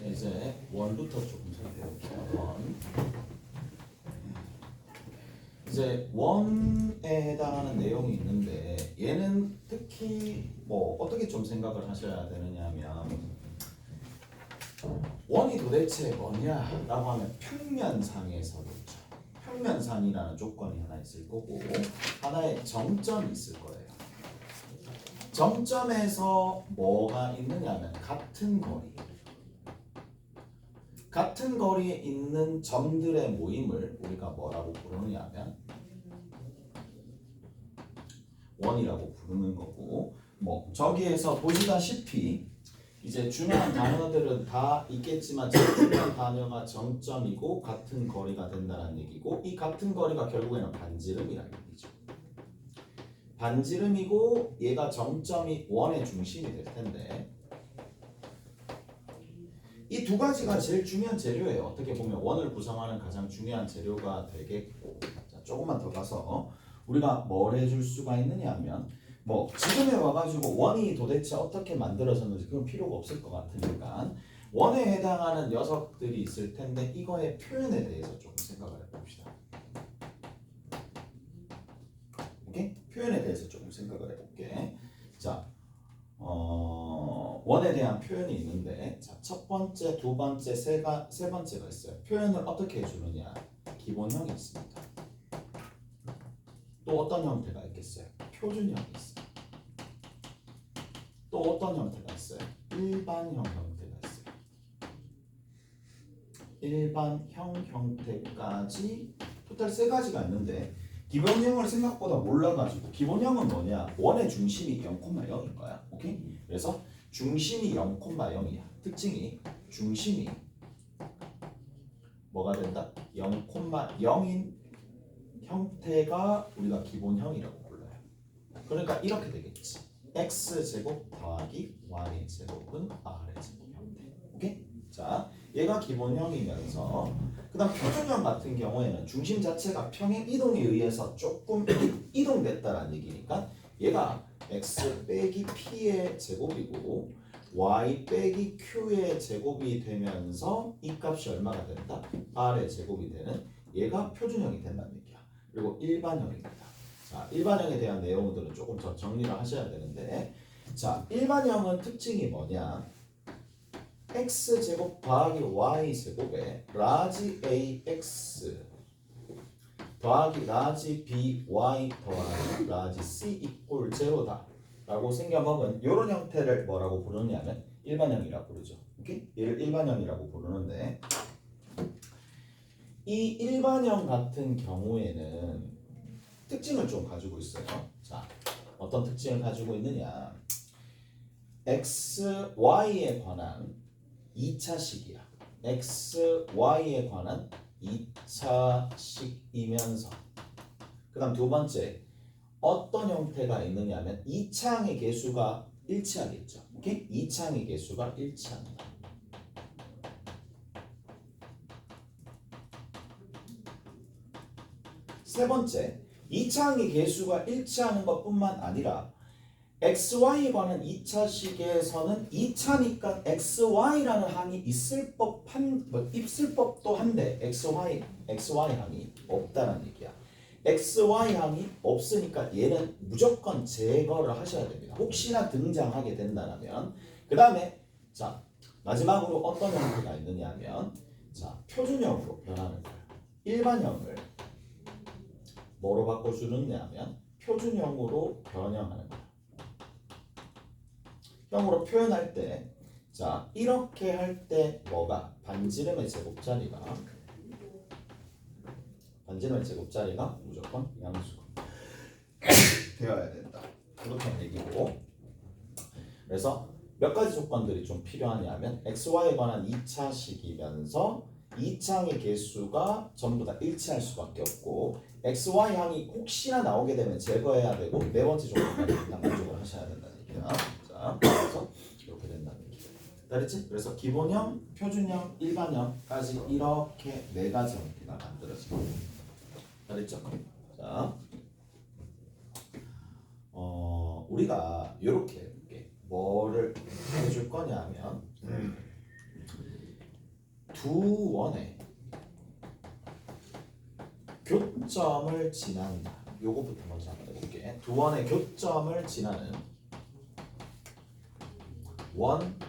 이제 원부터 조금 살펴볼게요. 원. 이제 원에 해당하는 내용이 있는데 얘는 특히 뭐 어떻게 좀 생각을 하셔야 되느냐면 원이 도대체 뭐냐라고 하면 평면상에서겠죠. 평면상이라는 조건이 하나 있을 거고 하나의 정점이 있을 거예요. 정점에서 뭐가 있느냐면 같은 거리에 있는 점들의 모임을 우리가 뭐라고 부르느냐면 원이라고 부르는 거고, 뭐 저기에서 보시다시피 이제 중요한 단어들은 다 있겠지만 제일 중요한 단어가 정점이고 같은 거리가 된다는 얘기고, 이 같은 거리가 결국에는 반지름이라는 얘기죠. 반지름이고 얘가 정점이 원의 중심이 될 텐데 이 두 가지가 제일 중요한 재료예요. 어떻게 보면 원을 구성하는 가장 중요한 재료가 되겠고, 자, 조금만 더 가서 우리가 뭘 해줄 수가 있느냐 하면 뭐 지금에 와가지고 원이 도대체 어떻게 만들어졌는지 그건 필요가 없을 것 같으니까 원에 해당하는 녀석들이 있을 텐데 이거의 표현에 대해서 조금 생각을 해봅시다. 오케이? 표현에 대해서 조금 생각을 해볼게. 자, 원에 대한 표현이 있는데, 자, 첫 번째, 두 번째, 세 번째가 있어요. 표현을 어떻게 해주느냐? 기본형이 있습니다. 또 어떤 형태가 있겠어요? 표준형이 있어요. 또 어떤 형태가 있어요? 일반형 형태가 있어요. 일반형 형태까지 토탈 세 가지가 있는데 기본형을 생각보다 몰라가지고 기본형은 뭐냐? 원의 중심이 0,0인 거야. 오케이? 그래서 중심이 0,0이야. 특징이 중심이 뭐가 된다? 0,0인 형태가 우리가 기본형이라고 불러요. 그러니까 이렇게 되겠지. x제곱 더하기 y제곱은 r제곱 형태. 오케이? 자, 얘가 기본형이면서 그 다음 표준형 같은 경우에는 중심 자체가 평행 이동에 의해서 조금 이동됐다는 얘기니까 얘가 x 빼기 p의 제곱이고 y 빼기 q의 제곱이 되면서 이 값이 얼마가 된다? r의 제곱이 되는 얘가 표준형이 된다는 얘기야. 그리고 일반형입니다. 자, 일반형에 대한 내용들은 조금 더 정리를 하셔야 되는데, 자, 일반형은 특징이 뭐냐? x제곱 더하기 y제곱에 라지 ax 더하기 라지 by 더하기 라지 c 이꼴 제로다 라고 생겨먹은 이런 형태를 뭐라고 부르냐면 일반형이라고 부르죠. 오케이? 얘를 일반형이라고 부르는데, 이 일반형 같은 경우에는 특징을 좀 가지고 있어요. 자, 어떤 특징을 가지고 있느냐? x, y에 관한 2차식이야. x, y에 관한 2차식이면서 그 다음 두 번째 어떤 형태가 있느냐면 2차항의 개수가 일치하겠죠. 오케이? 2차항의 개수가 일치합니다. 세 번째, 2차항의 개수가 일치하는 것뿐만 아니라 XY에 관한 2차식에서는 2차니까 XY라는 항이 있을 법도 한데 XY 항이 없다는 얘기야. XY 항이 없으니까 얘는 무조건 제거를 하셔야 됩니다. 혹시나 등장하게 된다면 그 다음에 자 마지막으로 어떤 형태가 있느냐면 자 표준형으로 변하는 거예요. 일반형을 뭐로 바꿔주느냐 하면 표준형으로 변형하는 거예요. 형으로 표현할 때, 자 이렇게 할 때 뭐가 반지름의 제곱자리가 무조건 양수가 되어야 된다. 그렇게 얘기고, 그래서 몇 가지 조건들이 좀 필요하냐면 xy에 관한 2차식이면서 2차항의 개수가 전부 다 일치할 수밖에 없고 xy 항이 혹시나 나오게 되면 제거해야 되고 네 번째 조건까지 다 만족을 하셔야 된다는 얘기야. 자, 그래서 이렇게 된다는 얘기야. 알겠지? 그래서 기본형, 표준형, 일반형까지 이렇게 네 가지 형태가 만들어집니다. 알겠죠? 자, 우리가 이렇게 뭐를 해줄 거냐 하면 두 원의 교점을 지난다. 요거부터 먼저 한번 해볼게. 두 원의 교점을 지나는 원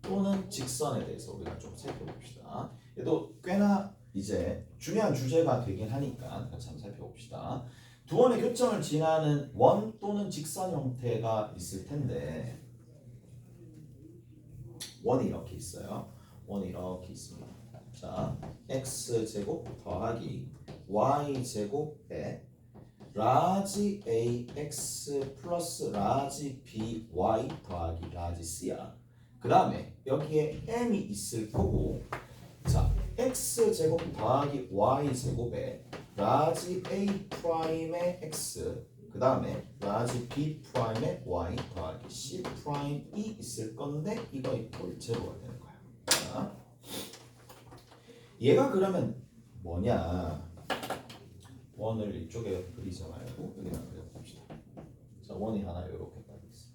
또는 직선에 대해서 우리가 좀 살펴봅시다. 얘도 꽤나 이제 중요한 주제가 되긴 하니까 같이 한번 살펴봅시다. 두 원의 교점을 지나는 원 또는 직선 형태가 있을 텐데 원이 이렇게 있어요. 원이 이렇게 있습니다. 자, x제곱 더하기 y제곱에 라지 ax 플러스 라지 by 더하기 라지 c야. 그 다음에 여기에 m이 있을 거고, 자, x제곱 더하기 y제곱에 라지 a 프라임의 x, 그 다음에 라지 b 프라임의 y 더하기 c 프라임이 있을 건데 이거 이꼴 제로가 되는 거야. 자, 얘가 그러면 뭐냐? 원을 이쪽에 그리지 말고 여기다 그려봅시다. 자, 원이 하나 이렇게 딱 있어요.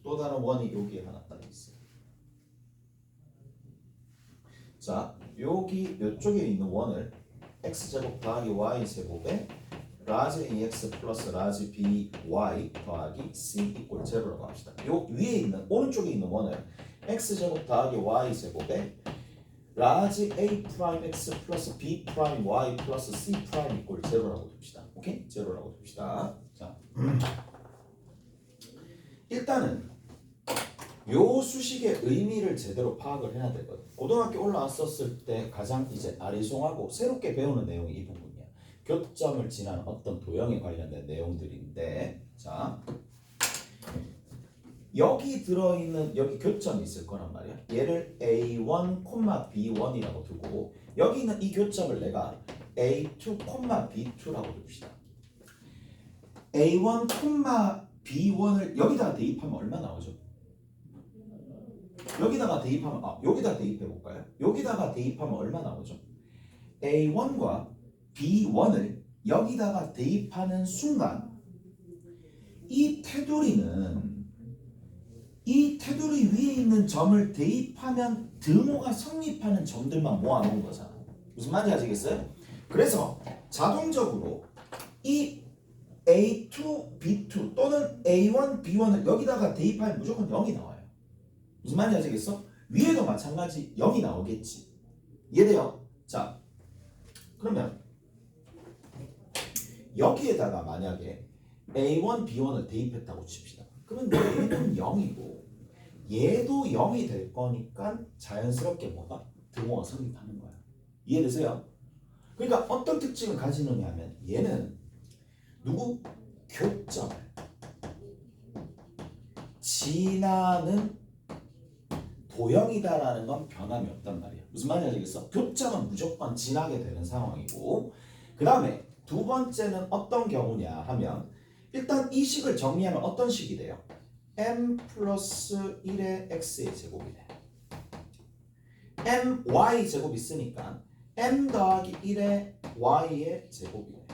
또 다른 원이 여기에 하나 딱 있어요. 자, 여기 이쪽에 있는 원을 x제곱 더하기 y제곱에 라지 ax 플러스 라지 by 더하기 c 이꼴 제로라고 합시다. 요 위에 있는 오른쪽에 있는 원을 x제곱 더하기 y제곱에 라지 a 프라임 x 플러스 b 프라임 y 플러스 c 프라임 이꼴 제로라고 둡시다. 오케이? 제로라고 둡시다. 자, 일단은 요 수식의 의미를 제대로 파악을 해야 되거든. 고등학교 올라왔었을 때 가장 이제 아리송하고 새롭게 배우는 내용이 이 부분이야. 교점을 지나는 어떤 도형에 관련된 내용들인데, 자, 여기 들어있는 여기 교점이 있을 거란 말이야. 얘를 A1, B1이라고 두고 여기 있는 이 교점을 내가 A2, B2라고 둡시다. A1, B1을 여기다가 대입하면 얼마 나오죠? 여기다가 대입하면 여기다 대입해 볼까요? 여기다가 대입하면 얼마 나오죠? A1과 B1을 여기다가 대입하는 순간 이 테두리 위에 있는 점을 대입하면 등호가 성립하는 점들만 모아놓은 거잖아. 무슨 말인지 아시겠어요? 그래서 자동적으로 이 A2, B2 또는 A1, B1을 여기다가 대입하면 무조건 0이 나와요. 무슨 말인지 아시겠어? 위에도 마찬가지 0이 나오겠지. 이해돼요? 자, 그러면 여기에다가 만약에 A1, B1을 대입했다고 칩시다. 그러면 얘는 0이고 얘도 0이 될 거니까 자연스럽게 뭐가? 등호가 성립하는 거야. 이해되세요? 그러니까 어떤 특징을 가지느냐 하면 얘는 누구? 교점을 지나는 도형이다라는 건 변함이 없단 말이야. 무슨 말인지 알겠어? 교점은 무조건 지나게 되는 상황이고, 그 다음에 두 번째는 어떤 경우냐 하면 일단 이 식을 정리하면 어떤 식이 돼요? m 플러스 1의 x의 제곱이 돼. m y 제곱 있으니까 m 더하기 1의 y의 제곱이 돼.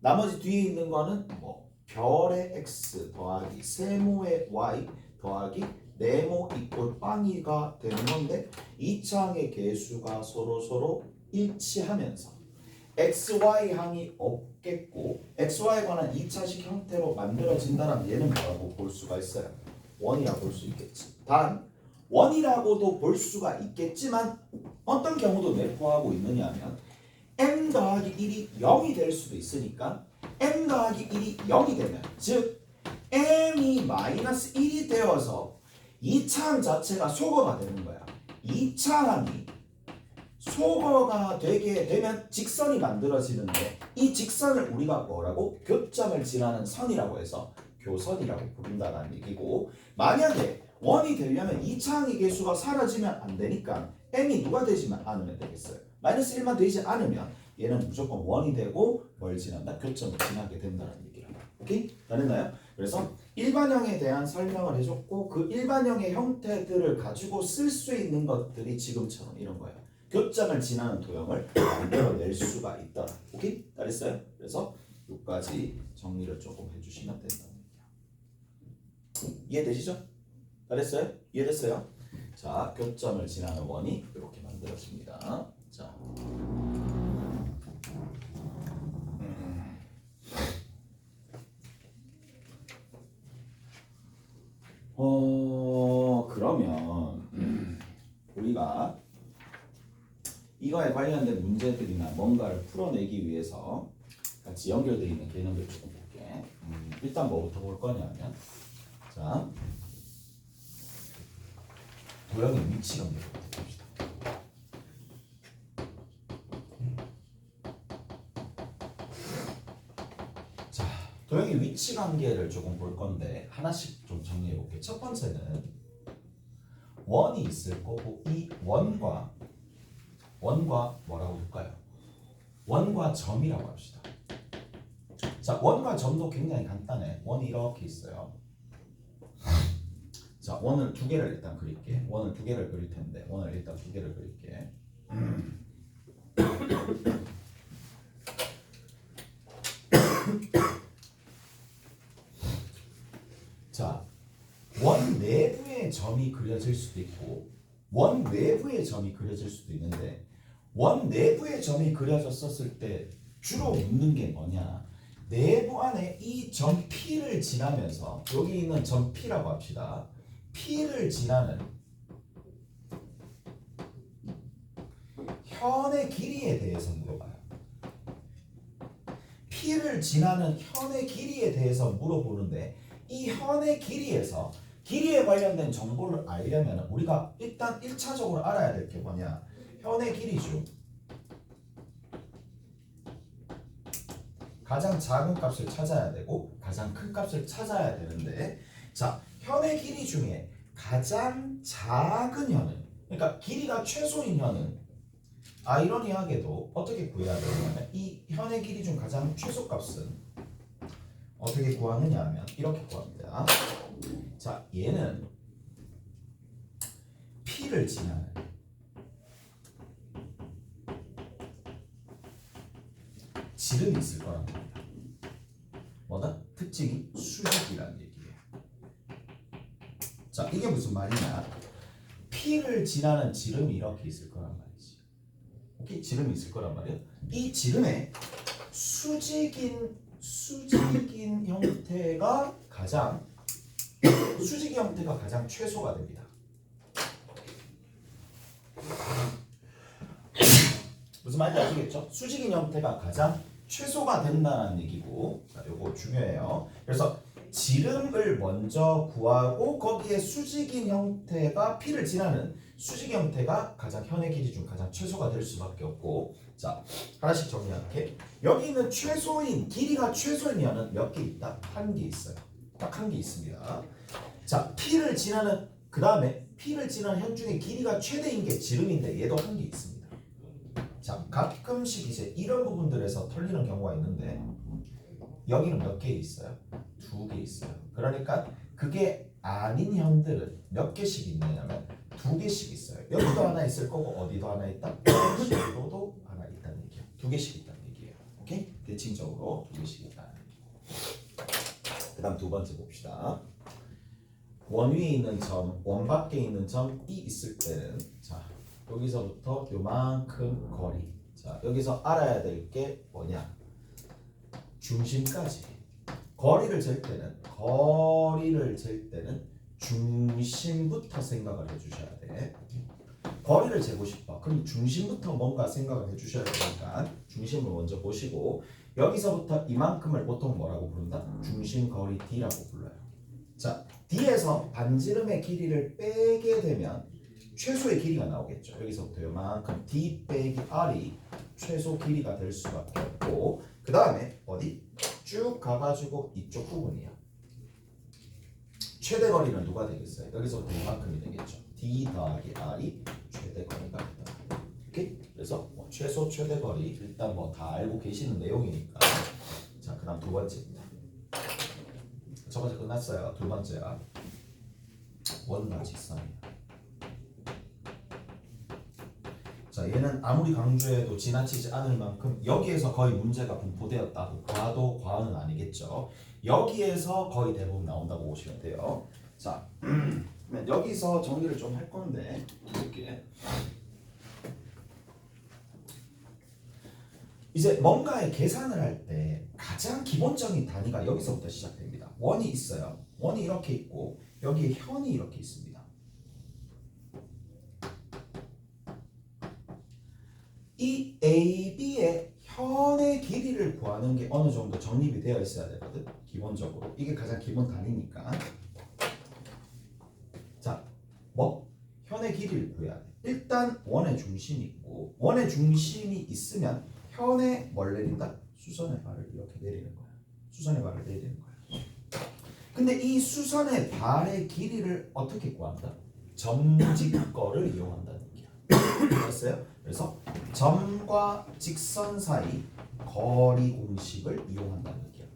나머지 뒤에 있는 거는 뭐 별의 x 더하기 세모의 y 더하기 네모 이꼴 빵이가 되는 건데 이 창의 개수가 서로 일치하면서 xy 항이 없겠고 xy에 관한 2차식 형태로 만들어진다면 얘는 뭐라고 볼 수가 있어요? 원이라고 볼 수 있겠지. 단 원이라고도 볼 수가 있겠지만 어떤 경우도 내포하고 있느냐 하면 m 더하기 1이 0이 될 수도 있으니까 m 더하기 1이 0이 되면 즉 m이 마이너스 1이 되어서 이 차항 자체가 소거가 되는 거야. 이 차항이 소거가 되게 되면 직선이 만들어지는데 이 직선을 우리가 뭐라고? 교점을 지나는 선이라고 해서 교선이라고 부른다는 얘기고, 만약에 원이 되려면 이 차항의 개수가 사라지면 안 되니까 m이 누가 되지만 않으면 되겠어요. 마이너스 1만 되지 않으면 얘는 무조건 원이 되고 뭘 지난다? 교점을 지나게 된다는 얘기라고. 오케이? 다 됐나요? 그래서 일반형에 대한 설명을 해줬고 그 일반형의 형태들을 가지고 쓸 수 있는 것들이 지금처럼 이런 거예요. 교점을 지나는 도형을 만들어낼 수가 있더라. 오케이? 다 됐어요? 그래서 여기까지 정리를 조금 해주시면 된다는 얘기야. 이해되시죠? 다 됐어요? 이해됐어요? 자, 교점을 지나는 원이 이렇게 만들어집니다. 자, 그러면 우리가 이거에 관련된 문제들이나 뭔가를 풀어내기 위해서 같이 연결되어 있는 개념들 조금 볼게. 일단 뭐부터 볼 거냐면, 자, 도형의 위치 관계부터 봅시다. 자, 도형의 위치 관계를 조금 볼 건데 하나씩 좀 정리해 볼게요. 첫 번째는 원이 있을 거고, 이 원과 뭐라고 볼까요? 원과 점이라고 합시다. 자, 원과 점도 굉장히 간단해. 원이 이렇게 있어요. 자, 원을 두 개를 일단 그릴게. 원을 두 개를 그릴 텐데, 원을 일단 두 개를 그릴게. 자, 원 내부의 점이 그려질 수도 있고, 원 외부의 점이 그려질 수도 있는데, 원 내부의 점이 그려졌었을 때 주로 묻는 게 뭐냐? 내부 안에 이 점 P를 지나면서, 여기 있는 점 P라고 합시다. P를 지나는 현의 길이에 대해서 물어봐요. P를 지나는 현의 길이에 대해서 물어보는데, 이 현의 길이에서 길이에 관련된 정보를 알려면 우리가 일단 1차적으로 알아야 될 게 뭐냐? 현의 길이 중 가장 작은 값을 찾아야 되고 가장 큰 값을 찾아야 되는데, 자, 현의 길이 중에 가장 작은 현은, 그러니까 길이가 최소인 현은 아이러니하게도 어떻게 구해야 되냐면, 이 현의 길이 중 가장 최소값은 어떻게 구하느냐 하면 이렇게 구합니다. 자, 얘는 P를 지나는 지름이 있을 거란 말이야. 뭐다? 특징이 수직이라는 얘기예요. 자, 이게 무슨 말이냐? P를 지나는 지름이 이렇게 있을 거란 말이지. 오케이? 지름이 있을 거란 말이야. 이 지름에 수직인 형태가 가장 수직의 형태가 가장 최소가 됩니다. 무슨 말인지 아시겠죠? 수직인 형태가 가장 최소가 된다는 얘기고, 자, 요거 중요해요. 그래서 지름을 먼저 구하고 거기에 수직인 형태가 P를 지나는 수직 형태가 가장 현의 길이 중 가장 최소가 될 수밖에 없고, 자, 하나씩 정리할게. 여기 있는 최소인, 길이가 최소인 현은 몇 개 있다? 한 개 있어요. 딱 한 개 있습니다. 자, P를 지나는, 그 다음에 P를 지나는 현 중에 길이가 최대인 게 지름인데 얘도 한 개 있습니다. 자, 가끔씩 이제 이런 부분들에서 털리는 경우가 있는데, 여기는 몇 개 있어요? 두 개 있어요. 그러니까 그게 아닌 현들은 몇 개씩 있느냐면 두 개씩 있어요. 여기도 하나 있을 거고 어디도 하나 있다? 여기도 하나 있다는 얘기예요. 두 개씩 있다는 얘기예요. 오케이? 대칭적으로 두 개씩 있다는 얘기예요. 그 다음 두 번째 봅시다. 원 위에 있는 점, 원 밖에 있는 점이 있을 때는, 자, 여기서부터 요만큼 거리. 자, 여기서 알아야 될 게 뭐냐? 중심까지. 거리를 잴 때는 중심부터 생각을 해주셔야 돼. 거리를 재고 싶어. 그럼 중심부터 뭔가 생각을 해주셔야 되니까 중심을 먼저 보시고, 여기서부터 이만큼을 보통 뭐라고 부른다? 중심 거리 D라고 불러요. 자, D에서 반지름의 길이를 빼게 되면 최소의 길이가 나오겠죠. 여기서부터 요만큼 D 빼기 R이 최소 길이가 될 수밖에 없고, 그 다음에 어디? 쭉 가가지고 이쪽 부분이야. 최대 거리는 누가 되겠어요? 여기서부터 이만큼이 되겠죠. D 더하기 R이 최대 거리가 된다. 오케이? 그래서 뭐 최소 최대 거리 일단 뭐 다 알고 계시는 내용이니까. 자, 그다음 두 번째입니다. 첫 번째 끝났어요. 두 번째가 원과 직선이에요. 자, 얘는 아무리 강조해도 지나치지 않을 만큼 여기에서 거의 문제가 분포되었다고 봐도 과언은 아니겠죠. 여기에서 거의 대부분 나온다고 보시면 돼요. 자, 여기서 정리를 좀 할 건데 이렇게 이제 뭔가의 계산을 할 때 가장 기본적인 단위가 여기서부터 시작됩니다. 원이 있어요. 원이 이렇게 있고 여기에 현이 이렇게 있습니다. 이 A, B의 현의 길이를 구하는 게 어느 정도 정립이 되어 있어야 되거든. 기본적으로 이게 가장 기본 단위니까. 자, 뭐 현의 길이를 구해야 돼. 일단 원의 중심이 있고 원의 중심이 있으면 현에 뭘 내린다? 수선의 발을 이렇게 내리는 거야. 수선의 발을 내리는 거야. 근데 이 수선의 발의 길이를 어떻게 구한다? 점직거를 이용한다는 얘기야. 알았어요? 그래서 점과 직선 사이 거리 공식을 이용한다는 얘기야.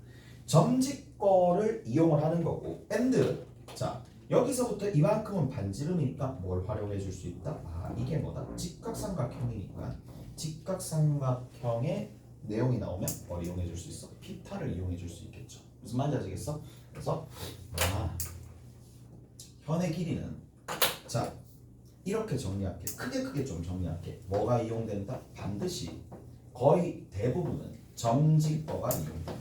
점직거를 이용을 하는 거고 and 자 여기서부터 이만큼은 반지름이니까 뭘 활용해 줄 수 있다? 아 이게 뭐다? 직각삼각형이니까 직각삼각형의 내용이 나오면 뭘 이용해 줄 수 있어? 피타를 이용해 줄 수 있겠죠. 무슨 말인지 아시겠어? 그래서 현의 길이는 자 이렇게 정리할게. 크게 좀 정리할게. 뭐가 이용된다? 반드시 거의 대부분은 점직거가 이용된다.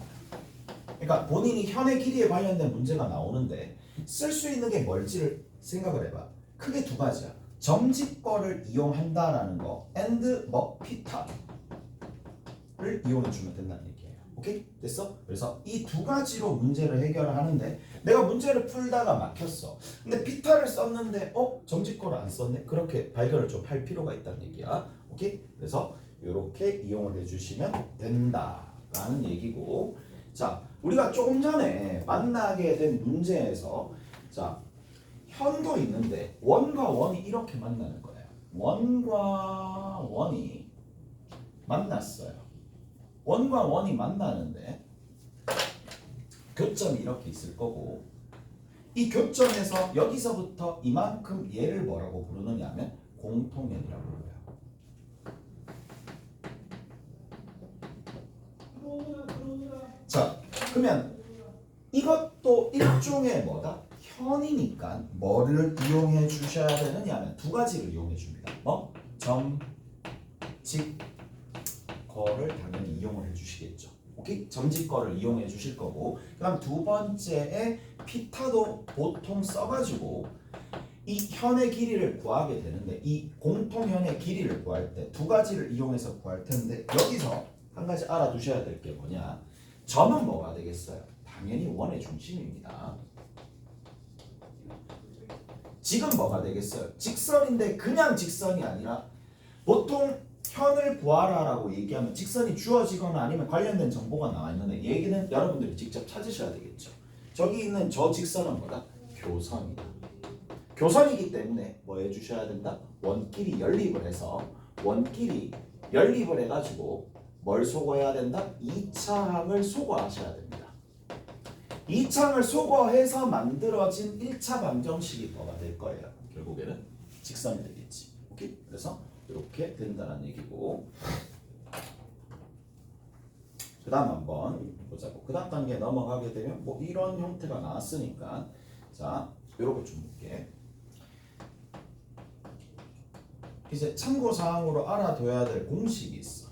그러니까 본인이 현의 길이에 관련된 문제가 나오는데 쓸 수 있는 게 뭘지를 생각을 해봐. 크게 두 가지야. 점직거를 이용한다라는 거 and 뭐 피타를 이용해 주면 된다는 얘기예요. 오케이? 됐어? 그래서 이 두 가지로 문제를 해결을 하는데 내가 문제를 풀다가 막혔어. 근데 피타를 썼는데 점직거를 안 썼네? 그렇게 발견을 좀 할 필요가 있다는 얘기야. 오케이? 그래서 이렇게 이용을 해주시면 된다라는 얘기고 자 우리가 조금 전에 만나게 된 문제에서 자 현도 있는데 원과 원이 이렇게 만나는 거예요. 원과 원이 만났어요. 원과 원이 만나는데 교점이 이렇게 있을 거고 이 교점에서 여기서부터 이만큼 얘를 뭐라고 부르느냐 하면 공통연이라고 불러요. 자 그러면 이것도 일종의 뭐다? 현이니까 뭐를 이용해 주셔야 되느냐 하면 두 가지를 이용해 줍니다. 뭐? 점, 직, 거를 당연히 이용을 해 주시겠죠. 오케이? 점직거를 이용해 주실 거고 그다음 두 번째에 피타도 보통 써가지고 이 현의 길이를 구하게 되는데 이 공통현의 길이를 구할 때 두 가지를 이용해서 구할 텐데 여기서 한 가지 알아두셔야 될 게 뭐냐 점은 뭐가 되겠어요? 당연히 원의 중심입니다. 직은 뭐가 되겠어요? 직선인데 그냥 직선이 아니라 보통 현을 구하라라고 얘기하면 직선이 주어지거나 아니면 관련된 정보가 나와 있는데 얘기는 여러분들이 직접 찾으셔야 되겠죠. 저기 있는 저 직선은 뭐다? 교선이다. 교선이기 때문에 뭐 해주셔야 된다? 원끼리 연립을 해서 원끼리 연립을 해가지고 뭘 소거해야 된다? 2차항을 소거하셔야 됩니다. 2차항을 소거해서 만들어진 1차 방정식이 뭐가 될 거예요? 결국에는 직선이 되겠지. 오케이? 그래서 이렇게 된다는 얘기고 그 다음 한번 보자고. 그 다음 단계에 넘어가게 되면 뭐 이런 형태가 나왔으니까 자 요렇게 좀 볼게. 이제 참고사항으로 알아둬야 될 공식이 있어.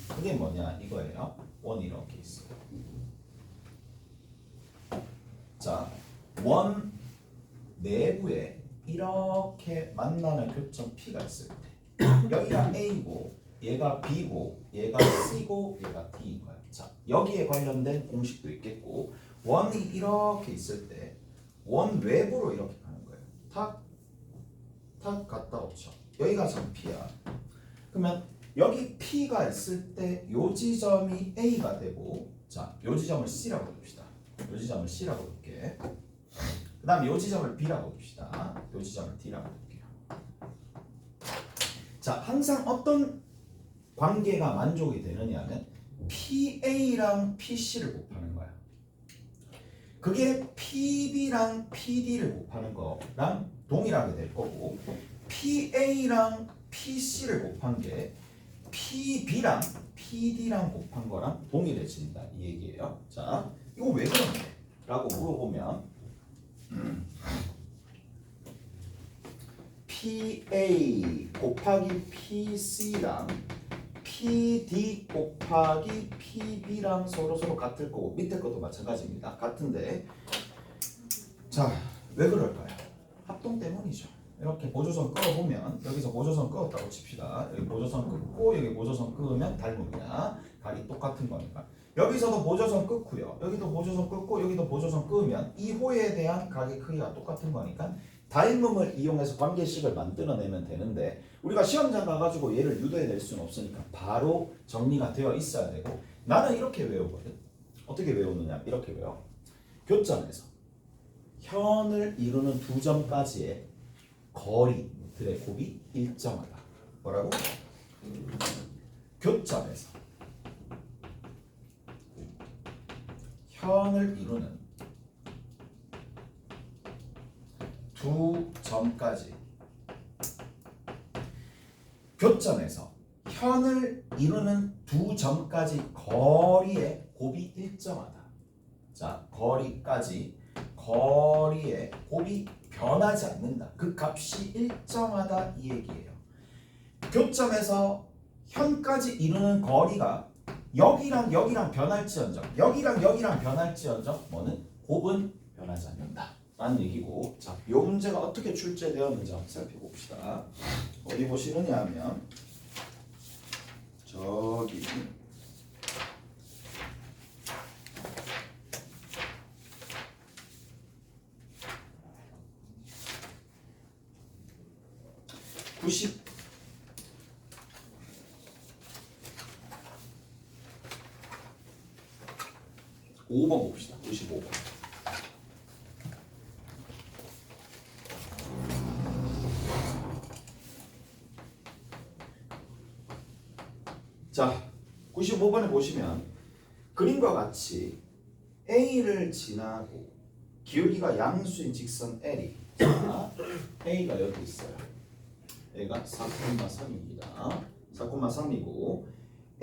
그게 뭐냐 이거예요. 원이 이렇게 있어. 자, 원 내부에 이렇게 만나는 교점 P가 있을 때 여기가 A고 얘가 B고 얘가 C고 얘가 D인 거야. 자, 여기에 관련된 공식도 있겠고 원이 이렇게 있을 때 원 외부로 이렇게 가는 거예요. 탁 갖다 붙여. 여기가 참 P야. 그러면 여기 P가 있을 때 요 지점이 A가 되고 자, 요 지점을 C라고 둡시다. 요 지점을 C라고 둘게. 그 다음 요 지점을 B라고 둡시다. 요 지점을 D라고 둘게요. 자, 항상 어떤 관계가 만족이 되느냐 하면 PA랑 PC를 곱하는 거야. 그게 PB랑 PD를 곱하는 거랑 동일하게 될 거고 PA랑 PC를 곱한 게 PB랑 PD랑 곱한 거랑 동일해진다 이 얘기예요. 자, 이거 왜 그런데? 라고 물어보면 PA 곱하기 PC랑 PD 곱하기 PB랑 서로 같을 거고 밑에 것도 마찬가지입니다. 같은데 자, 왜 그럴까요? 합동 때문이죠. 이렇게 보조선 끄어보면 여기서 보조선 끄었다고 칩시다. 여기 보조선 끄고 여기 보조선 끄면 닮음이야. 각이 똑같은 거니까. 여기서도 보조선 끄고요. 여기도 보조선 끄고 여기도 보조선 끄면 이 호에 대한 각의 크기가 똑같은 거니까 닮음을 이용해서 관계식을 만들어내면 되는데 우리가 시험장 가가지고 얘를 유도해낼 수는 없으니까 바로 정리가 되어 있어야 되고 나는 이렇게 외우거든. 어떻게 외우느냐? 이렇게 외워. 교점에서 현을 이루는 두 점까지의 거리들의 곱이 일정하다. 뭐라고? 교점에서 현을 이루는 두 점까지 교점에서 현을 이루는 두 점까지 거리의 곱이 일정하다. 자, 거리의 곱이 변하지 않는다. 그 값이 일정하다 이 얘기예요. 교점에서 현까지 이루는 거리가 여기랑 변할지언정 여기랑 변할지언정 뭐는 곱은 변하지 않는다 라는 얘기고 자, 이 문제가 어떻게 출제되었는지 한번 살펴봅시다. 어디 보시느냐 하면 저기 (90) 5번 봅시다. 95번. 자, 95번에 보시면 그림과 같이 A를 지나고 기울기가 양수인 직선 L이 자, A가 여기 있어요. A가 4,3입니다. 4,3이고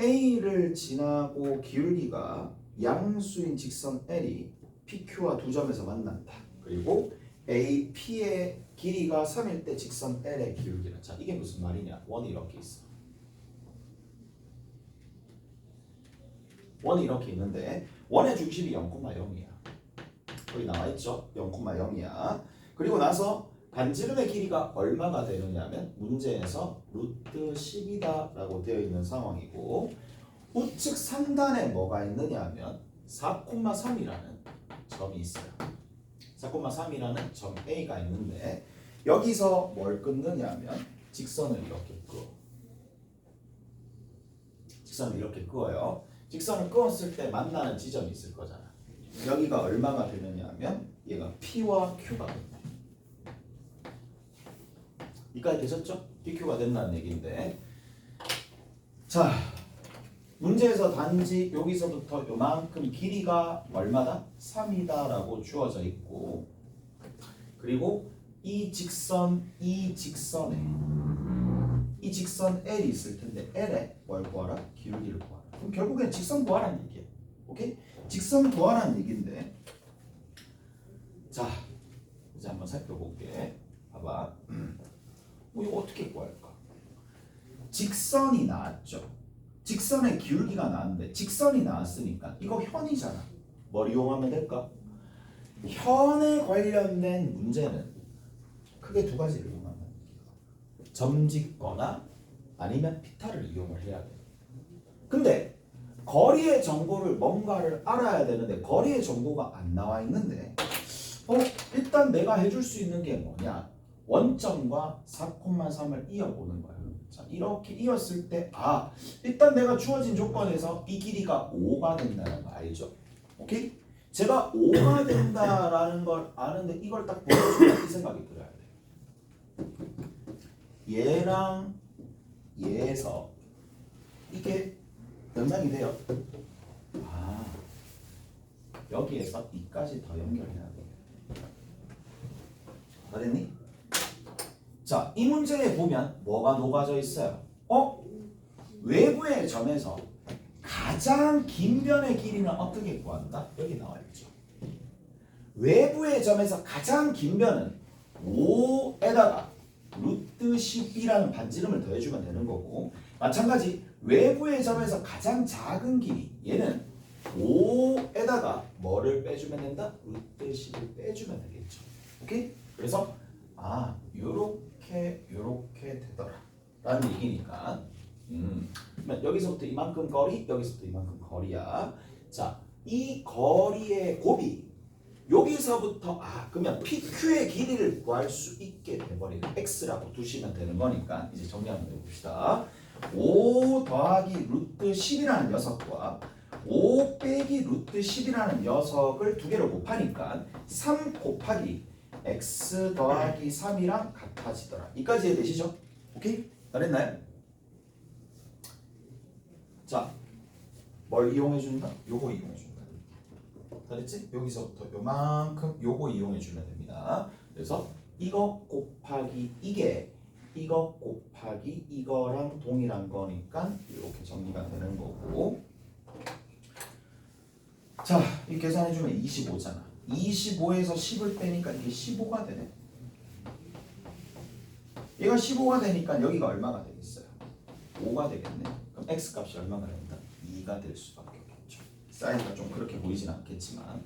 A를 지나고 기울기가 양수인 직선 L이 PQ와 두 점에서 만난다. 그리고 AP의 길이가 3일 때 직선 L의 기울기는 자, 이게 무슨 말이냐? 원이 이렇게 있어. 원이 이렇게 있는데 원의 중심이 0,0이야. 여기 나와있죠? 0,0이야. 그리고 나서 반지름의 길이가 얼마가 되느냐 하면 문제에서 루트 10이다 라고 되어 있는 상황이고 우측 상단에 뭐가 있느냐 하면 4,3이라는 점이 있어요. 4,3이라는 점 A가 있는데 여기서 뭘 끊느냐 하면 직선을 이렇게 그어. 직선을 이렇게 그어요. 직선을 그었을 때 만나는 지점이 있을 거잖아. 여기가 얼마가 되느냐 하면 얘가 P와 Q가 된다. 이까지 되셨죠? PQ가 된다는 얘기인데 자, 문제에서 단지 여기서부터 요만큼 길이가 얼마다? 3이다 라고 주어져 있고 그리고 이 직선 L이 있을 텐데 L에 뭘 구하라? 기울기를 구하라. 그럼 결국엔 직선 구하라는 얘기야. 오케이? 직선 구하라는 얘기인데 자, 이제 한번 살펴볼게. 봐봐. 이거 어떻게 구할까? 직선이 나왔죠. 직선의 기울기가 나왔는데 직선이 나왔으니까 이거 현이잖아. 뭘 이용하면 될까? 현에 관련된 문제는 크게 두 가지를 이용하면 점짓거나 아니면 피타를 이용을 해야 돼. 근데 거리의 정보를 뭔가를 알아야 되는데 거리의 정보가 안 나와 있는데 일단 내가 해줄 수 있는 게 뭐냐? 원점과 4,3을 이어보는 거야. 자, 이렇게 이었을 때 일단 내가 주어진 조건에서 이 길이가 5가 된다는 거 알죠? 오케이? 제가 5가 된다라는 걸 아는데 이걸 딱 보여주면 이 생각이 들어야 돼. 얘랑 얘에서 이게 연장이 돼요. 여기에서 이까지 더 연결해야 돼. 다 됐니? 자, 이 문제에 보면 뭐가 녹아져 있어요? 외부의 점에서 가장 긴 변의 길이는 어떻게 구한다? 여기 나와 있죠. 외부의 점에서 가장 긴 변은 5에다가 루트 10이라는 반지름을 더해주면 되는 거고 마찬가지 외부의 점에서 가장 작은 길이 얘는 5에다가 뭐를 빼주면 된다? 루트 10을 빼주면 되겠죠. 오케이? 그래서 요렇게 되더라 라는 얘기니까 그러면 여기서부터 이만큼 거리 여기서부터 이만큼 거리야. 자, 이 거리의 곱이 여기서부터 그러면 PQ의 길이를 구할 수 있게 돼버리는 x라고 두시면 되는 거니까 이제 정리 한번 해봅시다. 5 더하기 루트 10이라는 녀석과 5 빼기 루트 10이라는 녀석을 두 개로 곱하니까 3 곱하기 x 더하기 3이랑 같아지더라. 이까지 이해되시죠? 오케이? 다 됐나요? 자, 뭘 이용해준다? 요거 이용해준다. 다 됐지? 여기서부터 요만큼 요거 이용해주면 됩니다. 그래서 이거 곱하기 이거 곱하기 이거랑 동일한 거니까 이렇게 정리가 되는 거고. 자, 이 계산해주면 25잖아. 25에서 10을 빼니까 이게 15가 되네. 얘가 15가 되니까 여기가 얼마가 되겠어요? 5가 되겠네. 그럼 x값이 얼마가 된다? 2가 될 수밖에 없겠죠. 사이즈가 좀 그렇게 보이진 않겠지만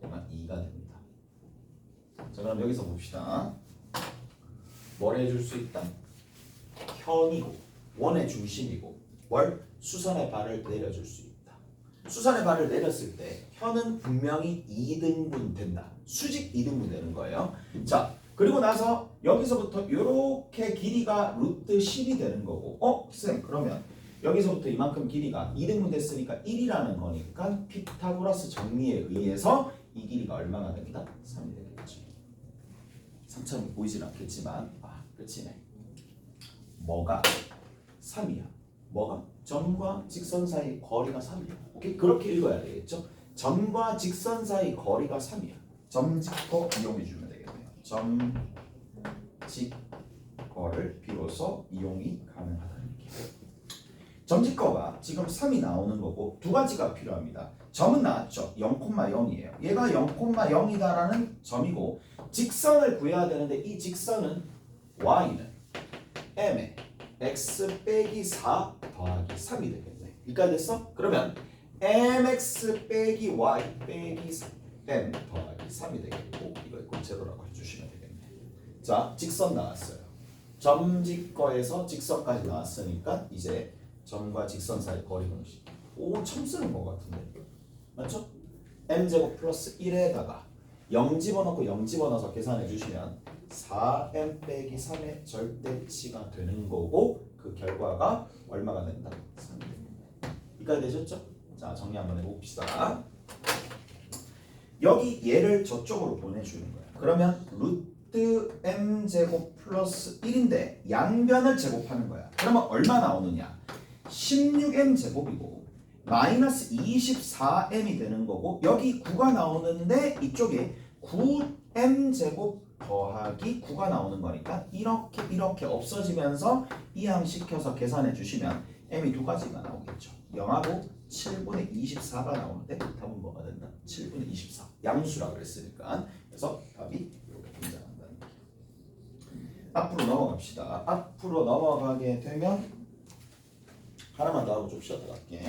얘가 2가 됩니다. 자, 그럼 여기서 봅시다. 뭘 해줄 수 있다? 현이고 원의 중심이고 수선의 발을 내려줄 수 있다. 수선의 발을 내렸을 때 현은 분명히 2등분 된다. 수직 2등분 되는 거예요. 자, 그리고 나서 여기서부터 이렇게 길이가 루트 10이 되는 거고 쌤 그러면 여기서부터 이만큼 길이가 2등분 됐으니까 1이라는 거니까 피타고라스 정리에 의해서 이 길이가 얼마가 된다? 3이 되겠죠. 3처럼 보이진 않겠지만 끝이네. 뭐가 3이야? 뭐가? 점과 직선 사이 거리가 3이야. 오케이? 그렇게 읽어야 되겠죠? 점과 직선 사이 거리가 3이야. 점직거 이용해주면 되겠네요. 점직거를 비로소 이용이 가능하다는 얘기예요. 점직거가 지금 3이 나오는 거고 두 가지가 필요합니다. 점은 나왔죠. 0,0이에요. 얘가 0,0이다라는 점이고 직선을 구해야 되는데 이 직선은 y는 m에 x 빼기 4 더하기 3이 되겠네. 여기까지 됐어? 그러면 mx 빼기 y 빼기 m 더하기 3이 되겠고 이걸 꼭 제로라고 해주시면 되겠네. 자, 직선 나왔어요. 점직거에서 직선까지 나왔으니까 이제 점과 직선 사이 거리 공식. 처음 쓰는 것 같은데 맞죠? m제곱 플러스 1에다가 0 집어넣고 0 집어넣어서 계산해 주시면 4m 빼기 3의 절대치가 되는 거고 그 결과가 얼마가 된다? 3이 됩니다. 여기까지 되셨죠? 자, 정리 한번 해봅시다. 여기 얘를 저쪽으로 보내주는 거야. 그러면 루트 m제곱 플러스 1인데 양변을 제곱하는 거야. 그러면 얼마 나오느냐? 16m 제곱이고 마이너스 24m이 되는 거고 여기 9가 나오는데 이쪽에 9m 제곱 더하기 9가 나오는 거니까 이렇게 없어지면서 이항시켜서 계산해 주시면 m이 두 가지가 나오겠죠. 0하고 7분의 24가 나오는데 답은 뭐가 된다? 7분의 24 양수라고 그랬으니까 그래서 답이 이렇게 등장한다는 거예요. 앞으로 넘어갑시다. 앞으로 넘어가게 되면 하나만 더 하고 좀 쉬었다 갈게.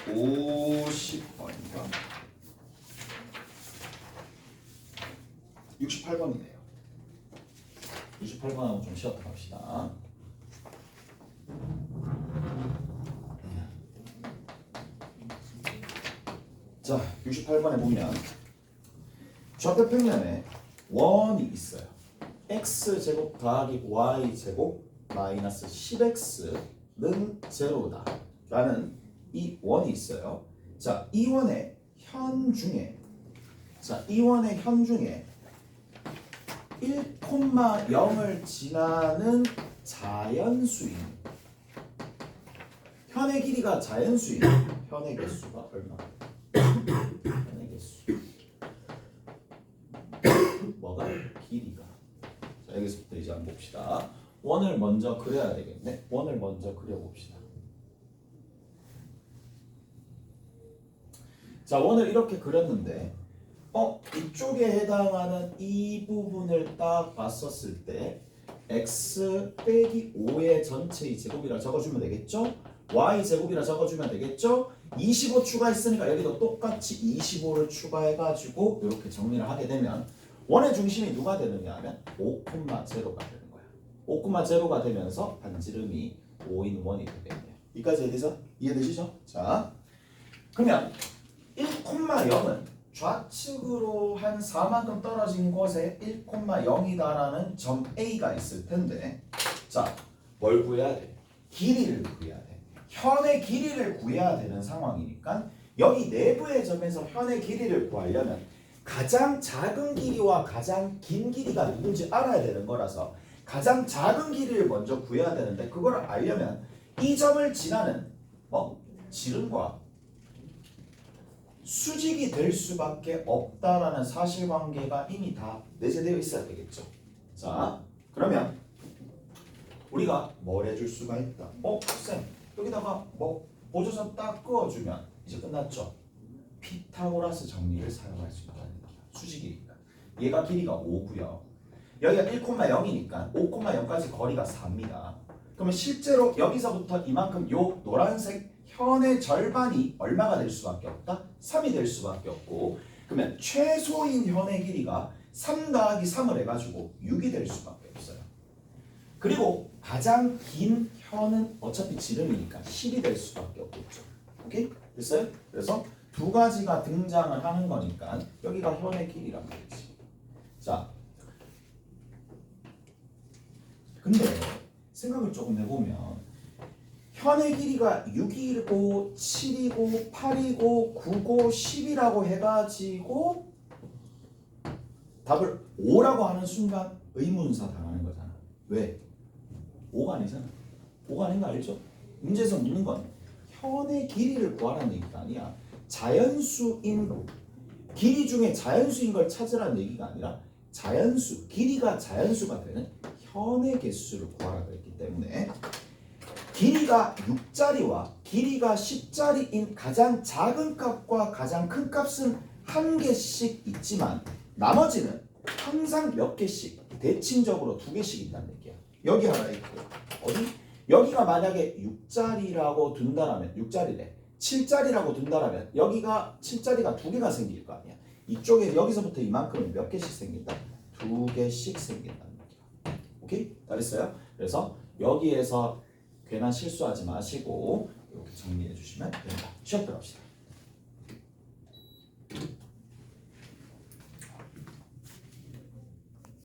50번인가? 68번이네요. 68번하고 좀 쉬었다 갑시다. 자, 68번에 보면 좌표평면에 원이 있어요. x제곱 더하기 y제곱 마이너스 10x는 제로다 라는 이 원이 있어요. 자, 이 원의 현 중에 1,0을 지나는 자연수인 현의 길이가 자연수인 현의 개수가 얼마? 현의 개수 뭐가? 길이가. 자, 여기서부터 이제 한번 봅시다. 원을 먼저 그려야 되겠네. 원을 먼저 그려봅시다. 자, 원을 이렇게 그렸는데 이쪽에 해당하는 이 부분을 딱 봤었을 때 x 빼기 5의 전체의 제곱이라 적어주면 되겠죠? y 제곱이라 적어주면 되겠죠? 25 추가했으니까 여기도 똑같이 25를 추가해가지고 이렇게 정리를 하게 되면 원의 중심이 누가 되느냐 하면 5,0가 되는 거야. 5,0가 되면서 반지름이 5인 1이 되겠네요. 여기까지 이해되시죠? 자, 그러면 1,0은 좌측으로 한 4만큼 떨어진 곳에 1,0이다라는 점 A가 있을 텐데, 자, 뭘 구해야 돼? 길이를 구해야 돼. 현의 길이를 구해야 되는 상황이니까 여기 내부의 점에서 현의 길이를 구하려면 가장 작은 길이와 가장 긴 길이가 누군지 알아야 되는 거라서 가장 작은 길이를 먼저 구해야 되는데, 그걸 알려면 이 점을 지나는 지름과 수직이 될 수밖에 없다라는 사실관계가 이미 다 내재되어 있어야 되겠죠. 자, 그러면 우리가 뭘 해줄 수가 있다. 쌤, 여기다가 보조선 딱 그어주면 이제 끝났죠. 피타고라스 정리를 사용할 수 있다는 겁니다. 수직이니까. 얘가 길이가 5고요. 여기가 1,0이니까 5,0까지 거리가 4입니다. 그러면 실제로 여기서부터 이만큼 요 노란색 현의 절반이 얼마가 될 수밖에 없다? 3이 될 수밖에 없고, 그러면 최소인 현의 길이가 3 더하기 3을 해가지고 6이 될 수밖에 없어요. 그리고 가장 긴 현은 어차피 지름이니까 10이 될 수밖에 없겠죠. 오케이? 됐어요? 그래서 두 가지가 등장을 하는 거니까 여기가 현의 길이란 말이지. 자, 근데 생각을 조금 해보면 현의 길이가 6이고 7이고 8이고 9고 10이라고 해가지고 답을 5라고 하는 순간 의문사 당하는 거잖아. 왜? 5가 아니잖아. 5가 아닌 거 알죠? 문제에서 묻는 건 현의 길이를 구하라는 얘기가 아니야. 자연수인 길이 중에 자연수인 걸 찾으라는 얘기가 아니라 자연수, 길이가 자연수가 되는 현의 개수를 구하라 그랬기 때문에 길이가 6자리와 길이가 10자리인 가장 작은 값과 가장 큰 값은 한 개씩 있지만 나머지는 항상 몇 개씩 대칭적으로 2개씩 있다는 얘기야. 여기 하나 있고 어디? 여기가 만약에 6자리라고 둔다라면 6자리래 7자리라고 둔다라면 여기가 7자리가 2개가 생길 거 아니야. 이쪽에 여기서부터 이만큼은 몇 개씩 생긴다? 2개씩 생긴다는 얘기야. 오케이? 다 됐어요? 그래서 여기에서 괜한 실수하지 마시고 이렇게 정리해 주시면 됩니다. 시험 들어갑시다.